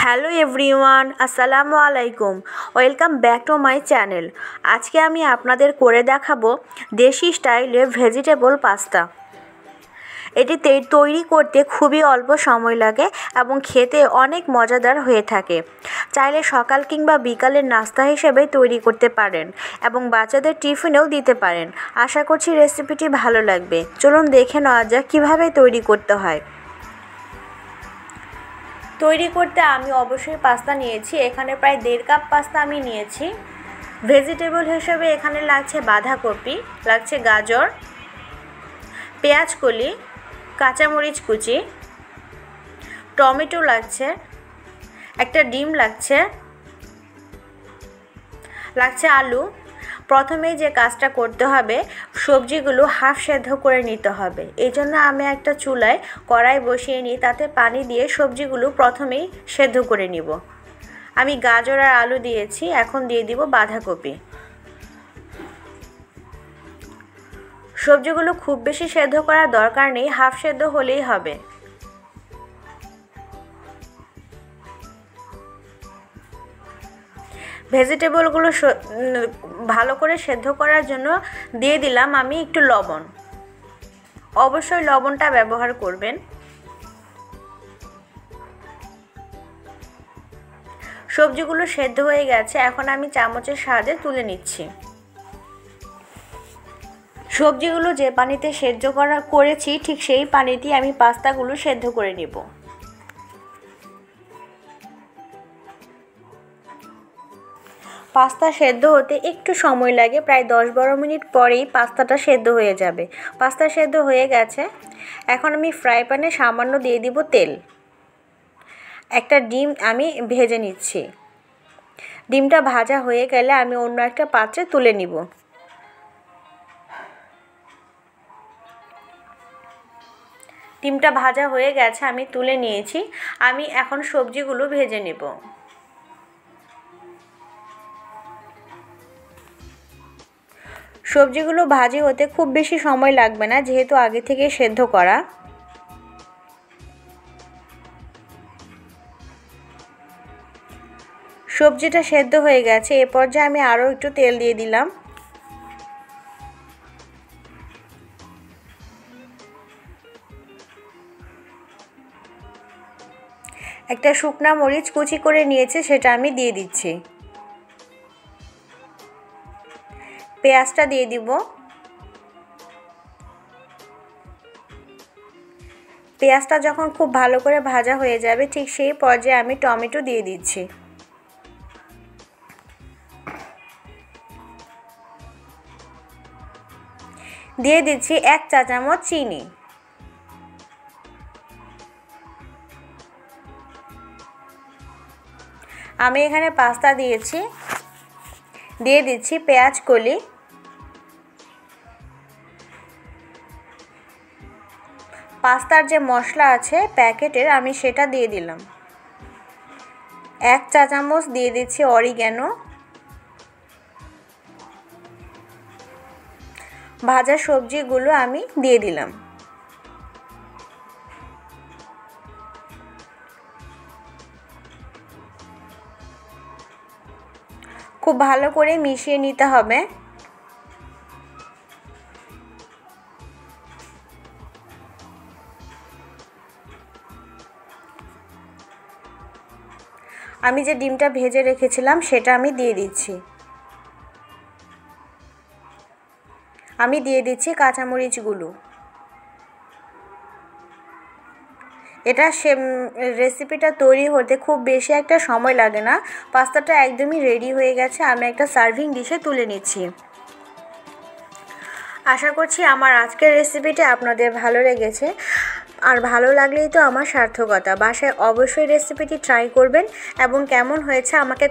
Hello everyone, আসসালামু আলাইকুম। Welcome back to my channel. আজকে আমি আপনাদের করে দেখাবো দেশি স্টাইলে ভেজিটেবল পাস্তা। এটি তৈরি করতে খুবই অল্প সময় লাগে এবং খেতে অনেক মজাদার হয়ে থাকে। চাইলে সকাল কিংবা বিকালের নাস্তা হিসেবে তৈরি করতে পারেন এবং বাচ্চাদের টিফিনেও দিতে পারেন। আশা করছি রেসিপিটি ভালো লাগবে। চলুন দেখে নেওয়া যাক কীভাবে তৈরি করতে হয়। তৈরি করতে আমি অবশ্যই পাস্তা নিয়েছি। এখানে প্রায় 1.5 কাপ পাস্তা আমি নিয়েছি। ভেজিটেবল হিসেবে এখানে লাগছে বাঁধাকপি, লাগছে গাজর, পেঁয়াজ কলি, কাঁচামরিচ কুচি, টমেটো লাগছে, একটা ডিম লাগছে আলু। প্রথমেই যে কাজটা করতে হবে, সবজিগুলো হাফ সেদ্ধ করে নিতে হবে। এই জন্য আমি একটা চুলায় কড়াই বসিয়ে নিই, তাতে পানি দিয়ে সবজিগুলো প্রথমেই সেদ্ধ করে নিব। আমি গাজর আর আলু দিয়েছি, এখন দিয়ে দিব বাঁধাকপি। সবজিগুলো খুব বেশি সেদ্ধ করার দরকার নেই, হাফ সেদ্ধ হলেই হবে। ভেজিটেবলগুলো ভালো করে সেদ্ধ করার জন্য দিয়ে দিলাম আমি একটু লবণ। অবশ্যই লবণটা ব্যবহার করবেন। সবজিগুলো সেদ্ধ হয়ে গেছে, এখন আমি চামচের সাহায্যে তুলে নিচ্ছি। সবজিগুলো যে পানিতে সেদ্ধ করেছি ঠিক সেই পানিতেই আমি পাস্তাগুলো সেদ্ধ করে নেব। পাস্তা সেদ্ধ হতে একটু সময় লাগে, প্রায় 10-12 মিনিট পরেই পাস্তাটা সেদ্ধ হয়ে যাবে। পাস্তা সেদ্ধ হয়ে গেছে, এখন আমি ফ্রাই প্যানে সামান্য দিয়ে দিব তেল। একটা ডিম আমি ভেজে নিচ্ছি। ডিমটা ভাজা হয়ে গেলে আমি অন্য একটা পাত্রে তুলে নিব। ডিমটা ভাজা হয়ে গেছে, আমি তুলে নিয়েছি। আমি এখন সবজিগুলো ভেজে নেব। সবজিগুলো ভাজি হতে খুব বেশি সময় লাগবে না, যেহেতু আগে থেকে সেদ্ধ করা। সবজিটা সেদ্ধ হয়ে গেছে, এ পর্যায়ে আমি আরও একটু তেল দিয়ে দিলাম। একটা শুকনা মরিচ কুচি করে নিয়েছে, সেটা আমি দিয়ে দিচ্ছি। পেঁয়াজটা দিয়ে দিব। পেঁয়াজটা যখন খুব ভালো করে ভাজা হয়ে যাবে, ঠিক সেই পর্যায়ে আমি টমেটো দিয়ে দিচ্ছি। দিয়ে দিচ্ছি 1 চা চামচ চিনি। আমি এখানে পাস্তা দিয়েছি। দিয়ে দিচ্ছি পেঁয়াজ কলি, পাস্তার যে মশলা আছে প্যাকেটের আমি সেটা দিয়ে দিলাম। 1 চা চামচ দিয়ে দিচ্ছি অরিগ্যানো। ভাজা সবজিগুলো আমি দিয়ে দিলাম। খুব ভালো করে মিশিয়ে নিতে হবে। আমি যে ডিমটা ভেজে রেখেছিলাম সেটা আমি দিয়ে দিচ্ছি। আমি দিয়ে দিচ্ছি কাঁচামরিচগুলো। এটা রেসিপিটা তৈরি হতে খুব বেশি একটা সময় লাগে না। পাস্তাটা একদমই রেডি হয়ে গেছে, আমি একটা সার্ভিং ডিশে তুলে নিচ্ছি। আশা করছি আমার আজকের রেসিপিটা আপনাদের ভালো লেগেছে, আর ভালো লাগলেই তো আমার সার্থকতা। বাসায় অবশ্যই রেসিপিটি ট্রাই করবেন এবং কেমন হয়েছে আমাকে